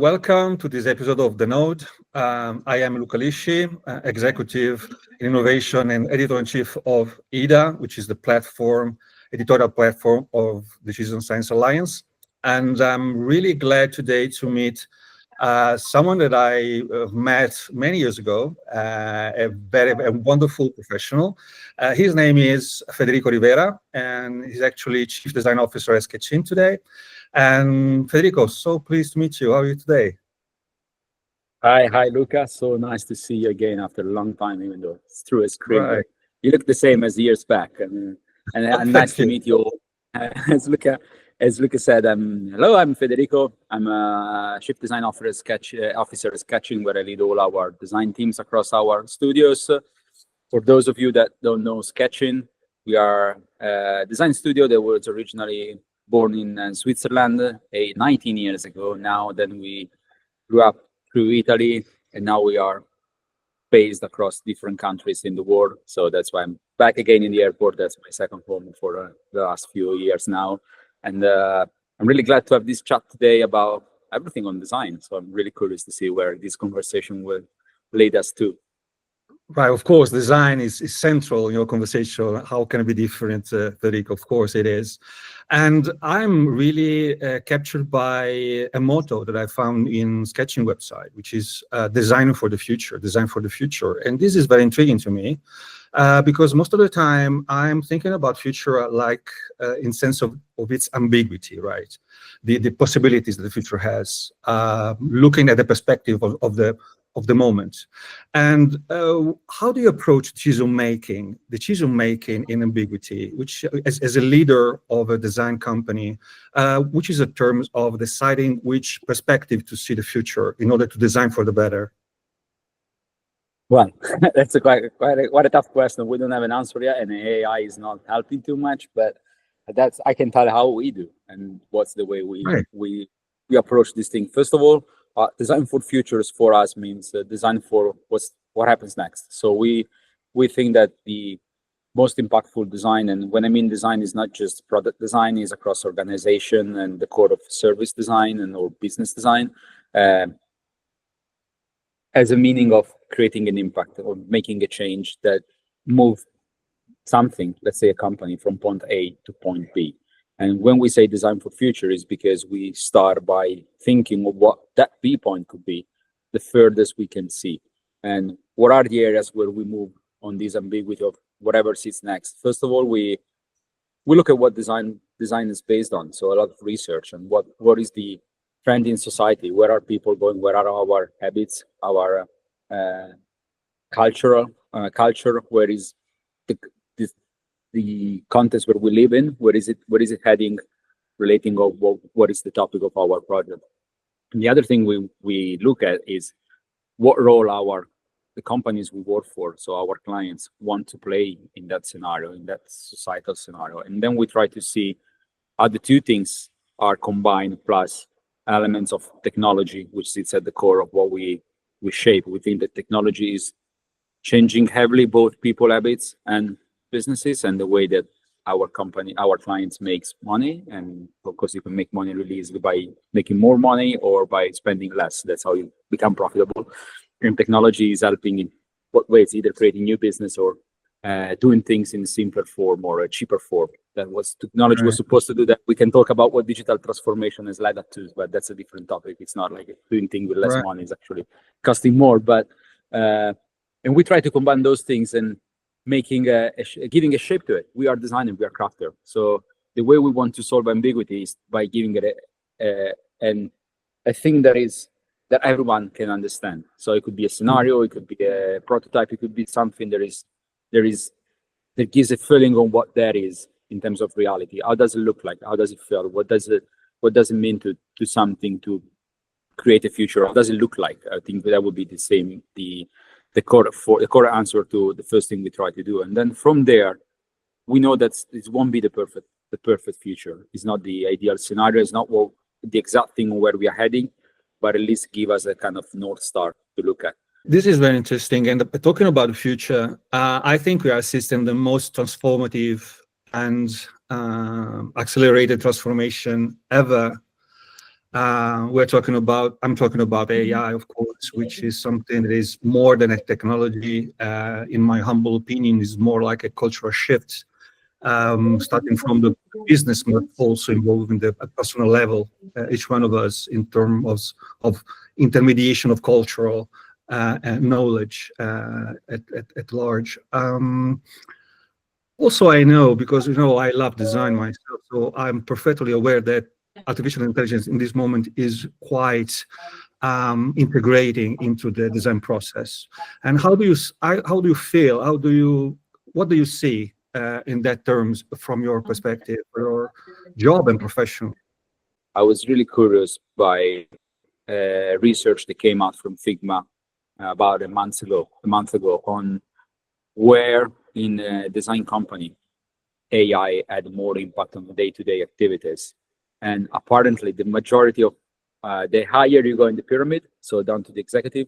welcome to this episode of The Node. I am Luca Lisci, Executive Innovation and Editor-in-Chief of EDA, which is the editorial platform of the Decision Science Alliance. And I'm really glad today to meet someone that I met many years ago, a wonderful professional. His name is Federico Rivera, and he's actually Chief Design Officer at Sketchin today. And Federico, so pleased to meet you. How are you today? Hi, Luca. So nice to see you again after a long time, even though it's through a screen. Right. You look the same as years back, and nice to meet you all. As Luca said, hello, I'm Federico. I'm a Chief Design Officer at Sketchin, where I lead all our design teams across our studios. For those of you that don't know Sketchin, we are a design studio that was originally born in Switzerland 19 years ago. Now, then we grew up through Italy, and now we are based across different countries in the world. So that's why I'm back again in the airport. That's my second home for the last few years now. And I'm really glad to have this chat today about everything on design. So I'm really curious to see where this conversation will lead us to. Right, of course, design is central in your conversation. How can it be different, Federico? Of course it is. And I'm really captured by a motto that I found in Sketchin website, which is design for the future. And this is very intriguing to me because most of the time I'm thinking about future like in sense of its ambiguity, right? The possibilities that the future has, looking at the perspective of the moment. And how do you approach decision making in ambiguity, which as a leader of a design company, which is a term of deciding which perspective to see the future in order to design for the better? Well, that's quite a tough question. We don't have an answer yet, and AI is not helping too much, but I can tell how we do and what's the way we approach this thing. First of all, design for futures for us means design for what happens next. So we think that the most impactful design, and when I mean design, is not just product design, is across organization and the core of service design or business design, as a meaning of creating an impact or making a change that move something, let's say a company, from point A to point B. And when we say design for future is because we start by thinking of what that B point could be, the furthest we can see. And what are the areas where we move on this ambiguity of whatever sits next? First of all, we look at what design is based on. So a lot of research and what is the trend in society? Where are people going? Where are our habits, our culture? Where is the context where we live in? Where is it heading, relating of what is the topic of our project? And the other thing we look at is what role the companies we work for, so our clients, want to play in that scenario, in that societal scenario. And then we try to see how the two things are combined, plus elements of technology, which sits at the core of what we shape. We think that technology is changing heavily both people habits and businesses and the way that our clients makes money. And of course, you can make money really easily by making more money or by spending less. That's how you become profitable. And technology is helping in what ways, either creating new business or doing things in a simpler form or a cheaper form. That was technology was supposed to do that. We can talk about what digital transformation has led up to, but that's a different topic. It's not like doing things with less money is actually costing more. But and we try to combine those things and making giving a shape to it. We are designer, we are crafter. So the way we want to solve ambiguity is by giving it a thing that everyone can understand. So it could be a scenario, it could be a prototype, it could be something that gives a feeling on what that is in terms of reality. How does it look like? How does it feel? What does it mean to something to create a future? How does it look like? I think that would be the same, the core answer to the first thing we try to do. And then from there, we know that it won't be the perfect future. It's not the ideal scenario. It's not the exact thing where we are heading, but at least give us a kind of North Star to look at. This is very interesting. And talking about the future, I think we are assisting the most transformative and accelerated transformation ever I'm talking about AI, of course, which is something that is more than a technology. In my humble opinion, is more like a cultural shift, starting from the business, but also involving the personal level, each one of us, in terms of intermediation of cultural and knowledge at large. Also, I know, because I love design myself, so I'm perfectly aware that artificial intelligence in this moment is quite integrating into the design process. And how do you feel? What do you see in that terms from your perspective, your job and profession? I was really curious by research that came out from Figma about a month ago on where in a design company AI had more impact on the day-to-day activities. And apparently the majority of the higher you go in the pyramid, so down to the executive,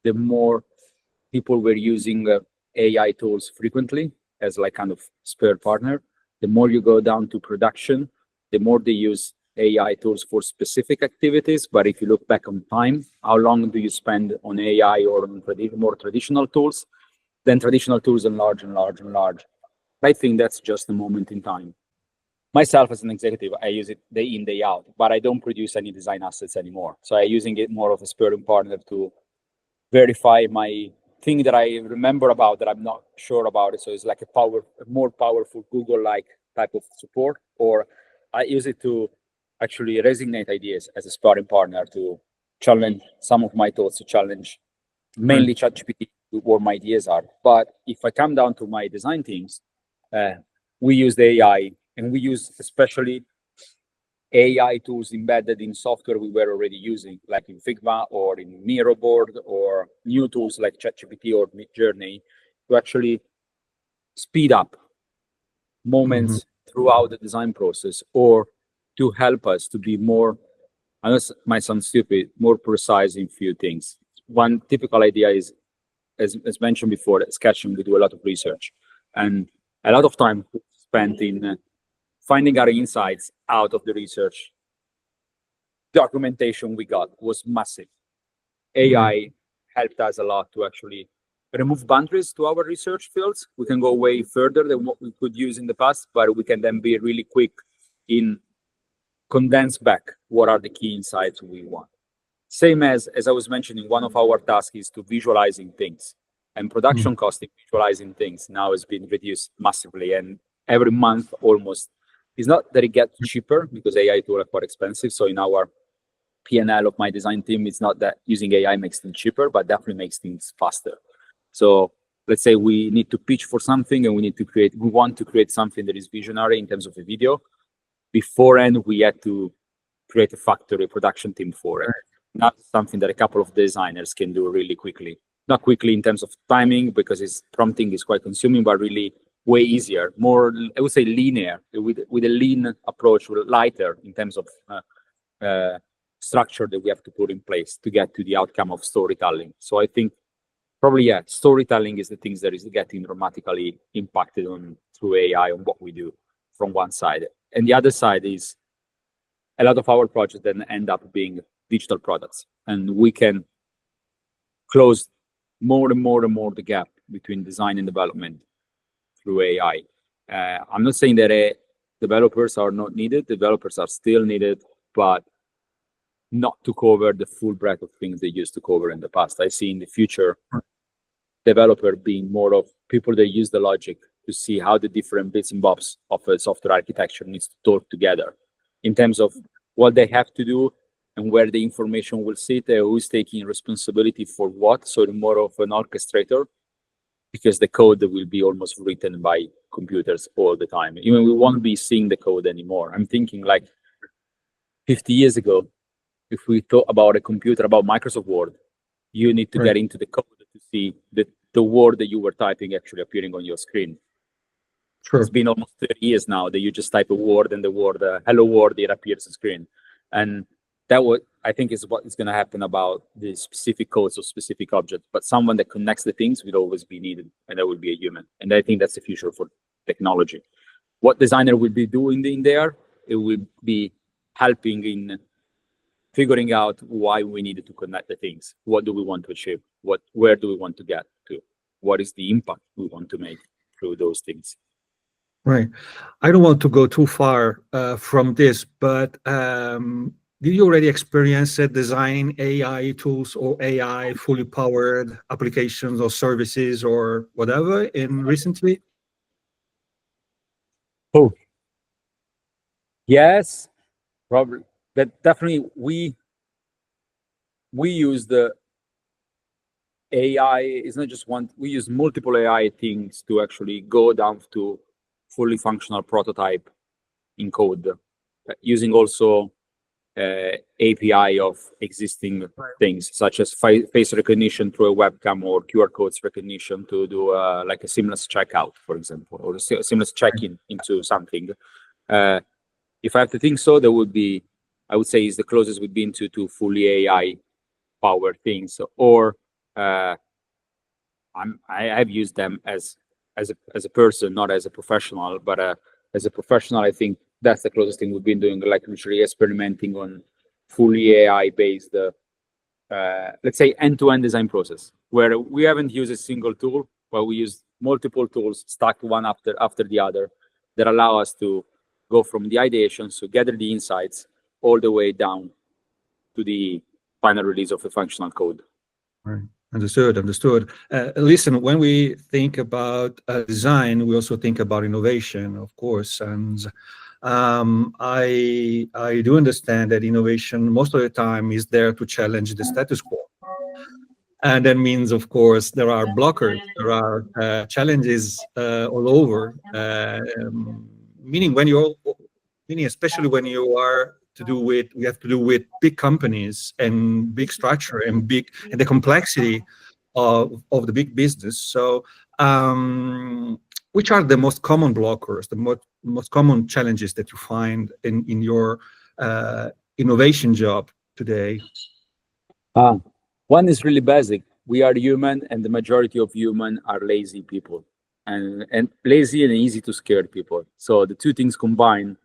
the more people were using AI tools frequently as like kind of spare partner. The more you go down to production, the more they use AI tools for specific activities. But if you look back on time, how long do you spend on AI or on more traditional tools? Then traditional tools enlarge and large and large. I think that's just a moment in time. Myself as an executive, I use it day in, day out, but I don't produce any design assets anymore. So I'm using it more of a sparring partner to verify my thing that I remember about that I'm not sure about it. So it's like a more powerful Google-like type of support, or I use it to actually resonate ideas as a sparring partner to challenge some of my thoughts, to challenge mainly ChatGPT what my ideas are. But if I come down to my design teams, we use the AI, and we use especially AI tools embedded in software we were already using, like in Figma or in Miroboard, or new tools like ChatGPT or Midjourney, to actually speed up moments throughout the design process, or to help us to be more, I know it might sound stupid, more precise in few things. One typical idea is, as mentioned before, at Sketchin, we do a lot of research, and a lot of time spent in finding our insights out of the research documentation we got was massive. AI helped us a lot to actually remove boundaries to our research fields. We can go way further than what we could use in the past, but we can then be really quick in condense back what are the key insights we want. Same as I was mentioning, one of our tasks is to visualizing things, and production cost in visualizing things now has been reduced massively. And every month almost, it's not that it gets cheaper because AI tools are quite expensive. So in our P&L of my design team, it's not that using AI makes things cheaper, but definitely makes things faster. So let's say we need to pitch for something and we want to create something that is visionary in terms of a video. Beforehand, we had to create a factory production team for it. Not something that a couple of designers can do really quickly. Not quickly in terms of timing, because its prompting is quite consuming, but really way easier, more, I would say, linear, with a lean approach, lighter in terms of structure that we have to put in place to get to the outcome of storytelling. So I think probably, yeah, storytelling is the things that is getting dramatically impacted on through AI on what we do from one side. And the other side is a lot of our projects then end up being digital products, and we can close more and more and more the gap between design and development through AI. I'm not saying that developers are not needed. Developers are still needed, but not to cover the full breadth of things they used to cover in the past. I see in the future developer being more of people that use the logic to see how the different bits and bobs of a software architecture needs to talk together in terms of what they have to do and where the information will sit, who's taking responsibility for what. So more of an orchestrator, because the code will be almost written by computers all the time. Even we won't be seeing the code anymore. I'm thinking like 50 years ago, if we thought about a computer, about Microsoft Word, you need to get into the code to see the word that you were typing actually appearing on your screen. It's been almost 30 years now that you just type a word and the word, hello world, it appears on screen. And that I think is what is going to happen about the specific codes of specific objects. But someone that connects the things will always be needed, and that will be a human. And I think that's the future for technology. What designer will be doing in there, it will be helping in figuring out why we needed to connect the things. What do we want to achieve? Where do we want to get to? What is the impact we want to make through those things? Right. I don't want to go too far from this, but did you already experience designing AI tools or AI fully powered applications or services or whatever in recently? Oh, yes, probably. But definitely we use the AI. It's not just one. We use multiple AI things to actually go down to fully functional prototype in code, using also API of existing things, such as face recognition through a webcam or QR codes recognition to do like a seamless checkout, for example, or a seamless check-in into something. If I have to think so, there would be, I would say, is the closest we've been to fully AI powered things. Or I've used them as a person, not as a professional, but as a professional, I think that's the closest thing we've been doing, like literally experimenting on fully AI based, let's say, end-to-end design process, where we haven't used a single tool, but we use multiple tools stacked one after the other that allow us to go from the ideation, so gather the insights, all the way down to the final release of the functional code. Right. Understood. Listen, when we think about design, we also think about innovation, of course. And I do understand that innovation most of the time is there to challenge the status quo. And that means, of course, there are blockers, there are challenges all over. Meaning especially when you have to do with big companies and big structure and the complexity of the big business. So, which are the most common blockers, the most common challenges that you find in your innovation job today? One is really basic. We are human, and the majority of human are lazy people, and lazy and easy to scare people. So the two things combined,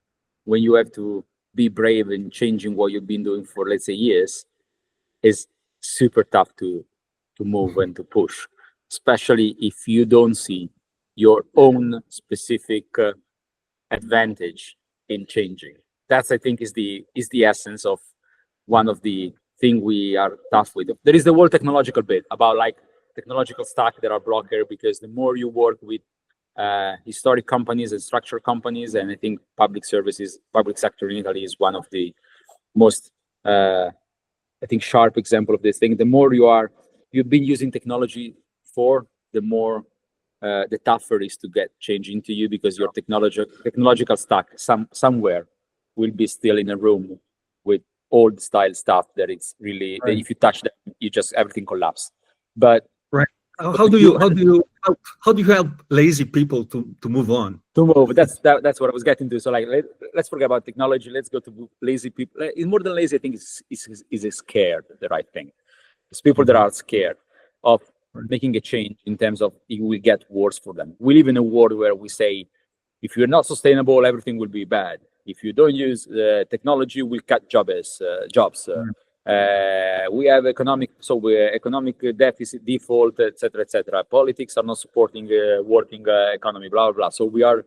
when you have to be brave in changing what you've been doing for, let's say, years, is super tough to move and to push, especially if you don't see your own specific advantage in changing. That's, I think, is the essence of one of the thing we are tough with. There is the whole technological bit about like technological stack that are blocker, because the more you work with historic companies and structured companies, and I think public sector in Italy is one of the most I think sharp example of this thing. The more you've been using technology for, the more the tougher it is to get change into you, because your technological stack somewhere will be still in a room with old style stuff that it's really that if you touch them, everything collapse. But right, how do you help lazy people to move on? To move. That's what I was getting to. So like, let's forget about technology. Let's go to lazy people. It's more than lazy. I think is scared the right thing. It's people that are scared of making a change in terms of it will get worse for them. We live in a world where we say, if you're not sustainable, everything will be bad. If you don't use technology, we'll cut jobs. We have economic deficit, default, etc. Politics are not supporting working economy, blah, blah, blah. So we are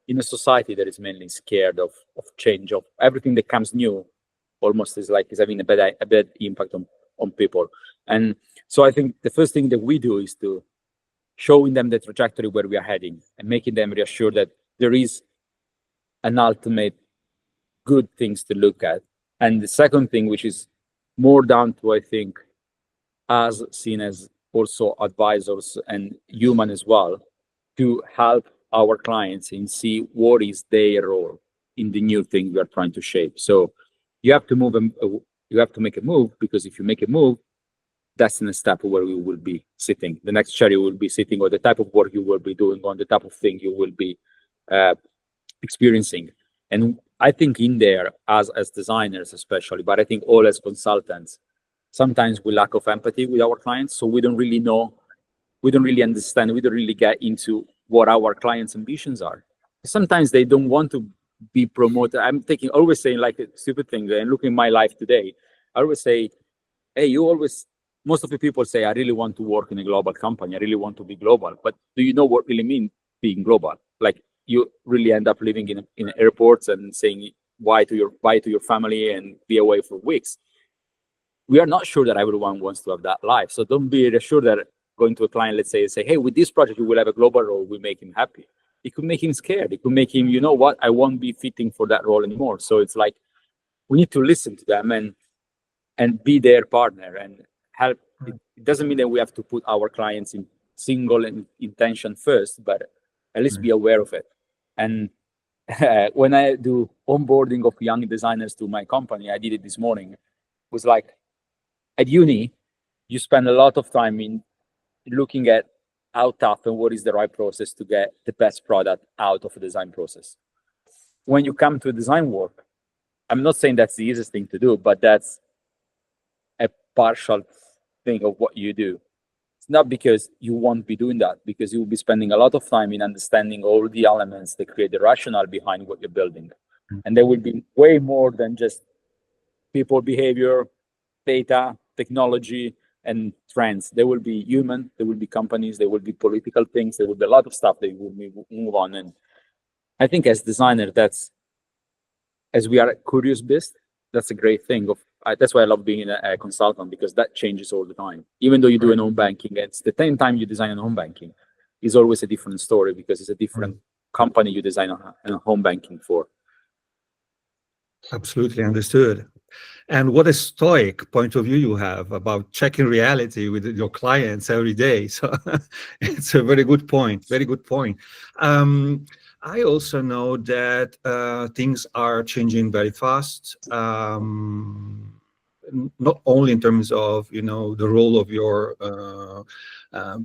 in a society that is mainly scared of change, of everything that comes new, almost is having a bad impact on people. And so I think the first thing that we do is to showing them the trajectory where we are heading and making them reassured that there is an ultimate good things to look at. And the second thing, which is more down to, I think, as seen as also advisors and human as well, to help our clients and see what is their role in the new thing we are trying to shape. So you have to move, you have to make a move, because if you make a move, that's in a step where you will be sitting. The next chair you will be sitting, or the type of work you will be doing, on the type of thing you will be experiencing. And I think in there, as designers especially, but I think all as consultants, sometimes we lack of empathy with our clients. So we don't really know, we don't really understand, we don't really get into what our clients' ambitions are. Sometimes they don't want to be promoted. I'm always saying like a stupid thing, and looking at my life today, I always say, hey, most of the people say, I really want to work in a global company. I really want to be global. But do you know what really means being global? Like, you really end up living in airports and saying bye to your family and be away for weeks. We are not sure that everyone wants to have that life. So don't be reassured that going to a client, let's say, hey, with this project, you will have a global role, we make him happy. It could make him scared. It could make him, you know what, I won't be fitting for that role anymore. So it's like, we need to listen to them and be their partner and help. It doesn't mean that we have to put our clients in single intention first, but at least be aware of it. And when I do onboarding of young designers to my company, I did it this morning. It was like, at uni, you spend a lot of time in looking at how tough and what is the right process to get the best product out of a design process. When you come to design work, I'm not saying that's the easiest thing to do, but that's a partial thing of what you do. It's not because you won't be doing that, because you will be spending a lot of time in understanding all the elements that create the rationale behind what you're building. And there will be way more than just people behavior, data, technology, and trends. There will be human, there will be companies, there will be political things, there will be a lot of stuff that will move on. And I think as designer, as we are a curious beast, that's a great thing. That's why I love being a consultant, because that changes all the time. Even though you do an home banking, it's the same time you design an home banking, is always a different story, because it's a different company you design a home banking for. Absolutely understood. And what a stoic point of view you have about checking reality with your clients every day. So it's a very good point. Very good point. I also know that things are changing very fast. Not only in terms of the role of your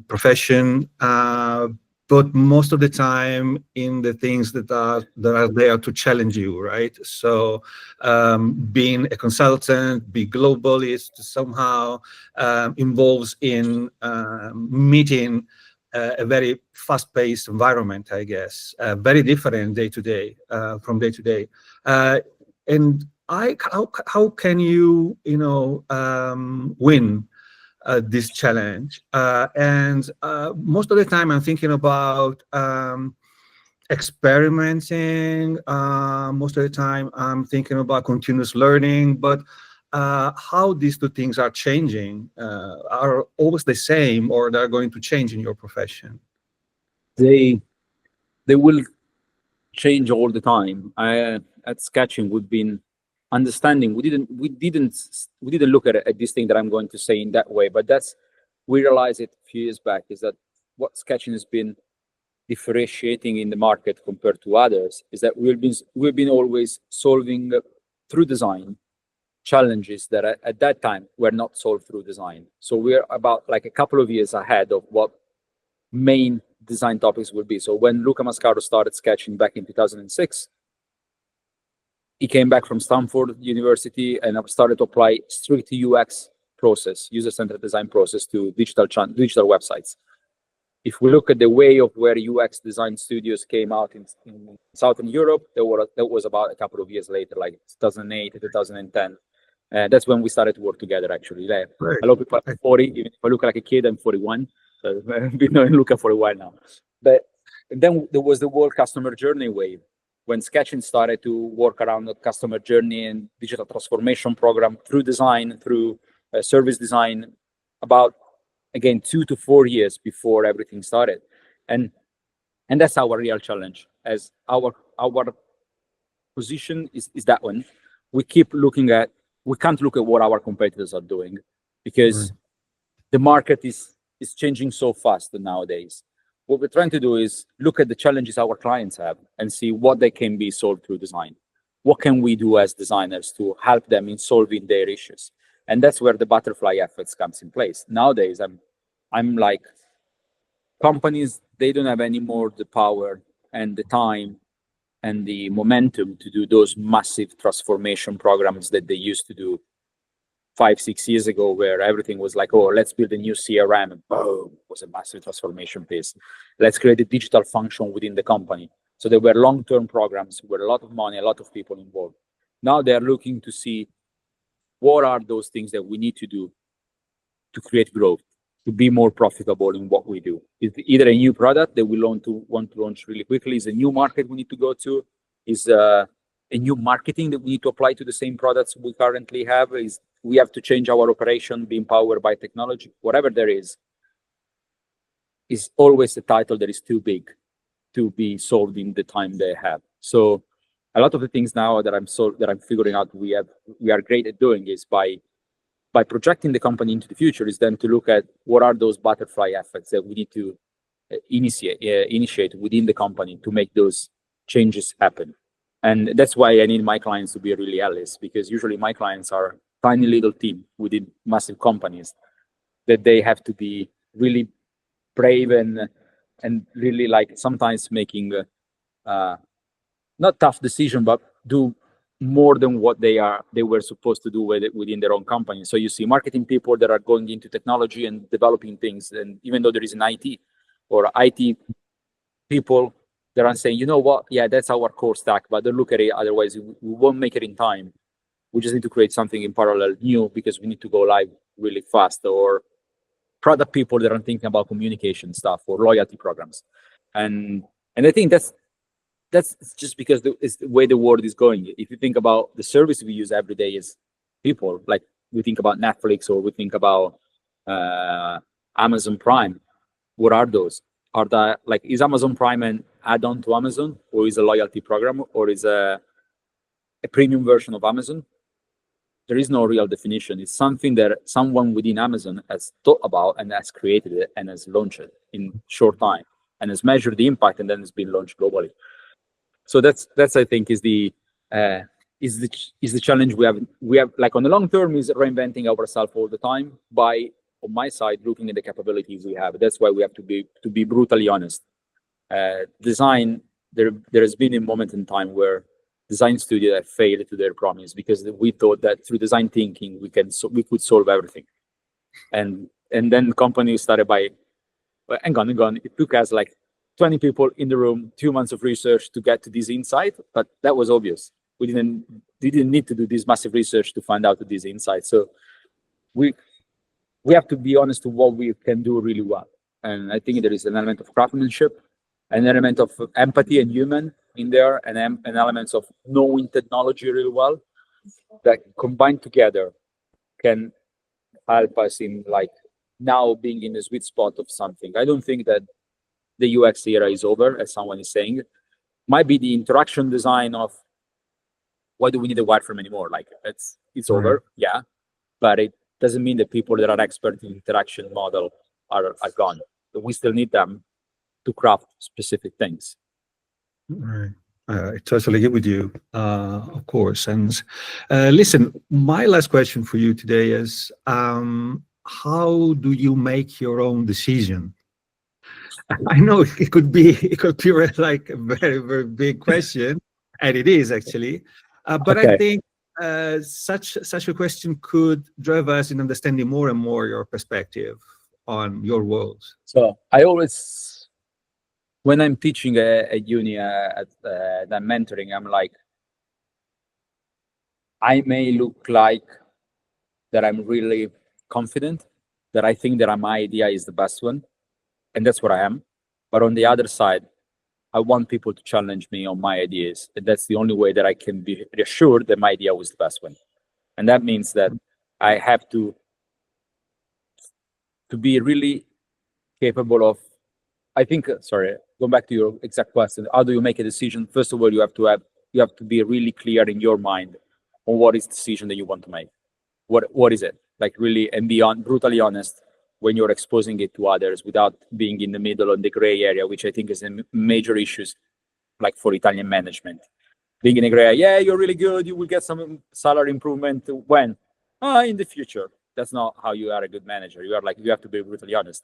profession, but most of the time in the things that are there to challenge you, right? So being a consultant, be globalist, somehow involves in meeting a very fast-paced environment, I guess, very different day to day, from day to day. And how can you win this challenge? And most of the time I'm thinking about experimenting. Most of the time I'm thinking about continuous learning, but how these two things are changing, are always the same, or they're going to change in your profession? They will change all the time. At Sketchin, we've been understanding. We didn't look at this thing that I'm going to say in that way, but we realized it a few years back, is that what Sketchin has been differentiating in the market compared to others is that we've been always solving through design challenges that at that time were not solved through design. So we're about like a couple of years ahead of what main design topics will be. So when Luca Mascaro started Sketchin back in 2006, he came back from Stanford University and started to apply strict UX process, user-centered design process, to digital websites. If we look at the way of where UX design studios came out in Southern Europe, that was about a couple of years later, like 2008 to 2010. That's when we started to work together, actually. Right. A lot of people are 40. Even if I look like a kid, I'm 41. So I've been knowing Luca for a while now. But then there was the whole customer journey wave, when Sketchin started to work around the customer journey and digital transformation program through design, through service design, about, again, 2 to 4 years before everything started. And that's our real challenge. As our position is that one. We can't look at what our competitors are doing, because the market is changing so fast nowadays. What we're trying to do is look at the challenges our clients have and see what they can be solved through design. What can we do as designers to help them in solving their issues? And that's where the butterfly effect comes in place. Nowadays, I'm like, companies, they don't have any more the power and the time and the momentum to do those massive transformation programs that they used to do 5-6 years ago, where everything was like, oh, let's build a new CRM, and boom, it was a massive transformation piece. Let's create a digital function within the company. So there were long-term programs with a lot of money, a lot of people involved. Now they're looking to see what are those things that we need to do to create growth, to be more profitable in what we do? Is it either a new product that we want to launch really quickly? Is a new market we need to go to? Is a new marketing that we need to apply to the same products we currently have? Is we have to change our operation, be empowered by technology? Whatever there is always a title that is too big to be solved in the time they have. So a lot of the things now that I'm figuring out we are great at doing is by projecting the company into the future, is then to look at what are those butterfly effects that we need to initiate within the company to make those changes happen. And that's why I need my clients to be really allies, because usually my clients are tiny little team within massive companies that they have to be really brave and really like sometimes making not tough decision, but do more than what they were supposed to do within their own company. So you see marketing people that are going into technology and developing things, and even though there is an IT or IT people that are saying, you know what, yeah, that's our core stack, but don't look at it, otherwise we won't make it in time. We just need to create something in parallel new because we need to go live really fast. Or product people that are thinking about communication stuff or loyalty programs. And I think that's just because it's the way the world is going. If you think about the service we use every day is people, like we think about Netflix or we think about Amazon Prime. What are those? Are that like, is Amazon Prime an add-on to Amazon, or is a loyalty program, or is a premium version of Amazon? There is no real definition. It's something that someone within Amazon has thought about and has created it and has launched it in short time and has measured the impact, and then it's been launched globally. So that's I think is the challenge we have. We have, like, on the long term, is reinventing ourselves all the time by, on my side, looking at the capabilities we have. That's why we have to be brutally honest. Design, there has been a moment in time where design studio have failed to their promise because we thought that through design thinking we could solve everything, and then companies started by, well, hang on. It took us like 20 people in the room, 2 months of research to get to this insight, but that was obvious. We didn't need to do this massive research to find out this insight. So we have to be honest to what we can do really well. And I think there is an element of craftsmanship, an element of empathy and human in there, and an element of knowing technology really well that combined together can help us in, like, now being in the sweet spot of something. I don't think that the UX era is over, as someone is saying. Might be the interaction design of why do we need a wireframe anymore? Like, it's over, yeah, but it doesn't mean that people that are expert in interaction model are gone. But we still need them to craft specific things. Right. I totally agree with you, of course. And listen, my last question for you today is, how do you make your own decision? I know it could be like a very, very big question, and it is actually. But Okay. I think such a question could drive us in understanding more and more your perspective on your world. So I always, when I'm teaching at uni, and I'm mentoring, I'm like, I may look like that I'm really confident, that I think that my idea is the best one, and that's what I am. But on the other side, I want people to challenge me on my ideas. And that's the only way that I can be reassured that my idea was the best one. And that means that I have to be really capable of, I think, sorry, going back to your exact question, how do you make a decision? First of all, you have to be really clear in your mind on what is the decision that you want to make. What is it? Like, really, and be brutally honest when you're exposing it to others without being in the middle on the gray area, which I think is a major issues, like for Italian management. Being in a gray area, yeah, you're really good, you will get some salary improvement. When? In the future. That's not how you are a good manager. You have to be brutally honest.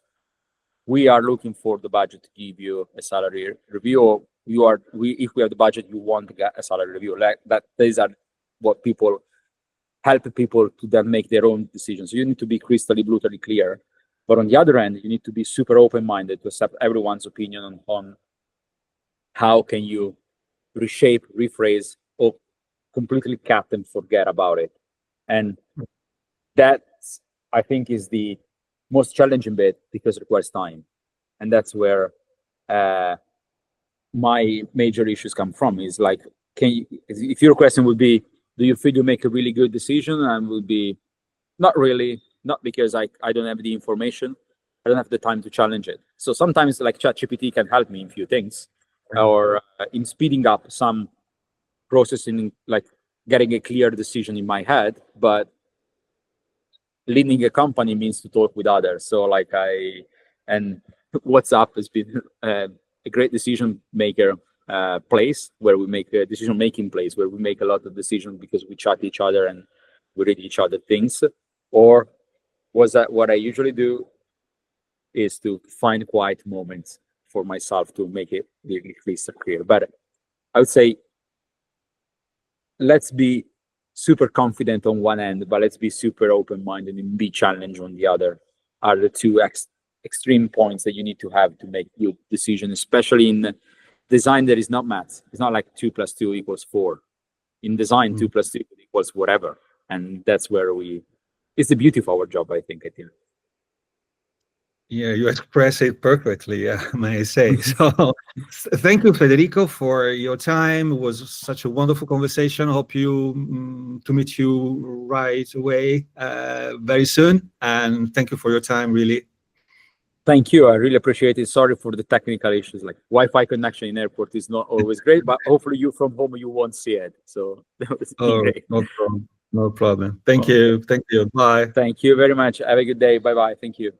We are looking for the budget to give you a salary review, or if we have the budget, you want to get a salary review. Like that, these are what people help people to then make their own decisions. So you need to be brutally clear. But on the other end, you need to be super open-minded to accept everyone's opinion on how can you reshape, rephrase, or completely cut and forget about it. And that, I think, is the most challenging bit because it requires time. And that's where my major issues come from, is like, if your question would be, do you feel you make a really good decision? And would be, not really, not because I don't have the information, I don't have the time to challenge it. So sometimes like ChatGPT can help me in a few things, or in speeding up some processing, like getting a clear decision in my head. But leading a company means to talk with others. So like and WhatsApp has been a great decision maker place, where we make a decision making place, where we make a lot of decisions because we chat each other and we read each other things. Or was that what I usually do is to find quiet moments for myself to make it really crystal clear. But I would say, let's be super confident on one end, but let's be super open-minded and be challenged on the other, are the two extreme points that you need to have to make your decision, especially in design that is not maths. It's not like 2 + 2 = 4. In design, 2 + 2 = whatever. And that's where it's the beauty of our job, I think. Yeah, you express it perfectly, may I say. So thank you, Federico, for your time. It was such a wonderful conversation. Hope to meet you right away very soon. And thank you for your time, really. Thank you. I really appreciate it. Sorry for the technical issues. Like Wi-Fi connection in airport is not always great, but hopefully you from home, you won't see it. So that was great. No problem. No problem. Thank you. Thank you. Bye. Thank you very much. Have a good day. Bye-bye. Thank you.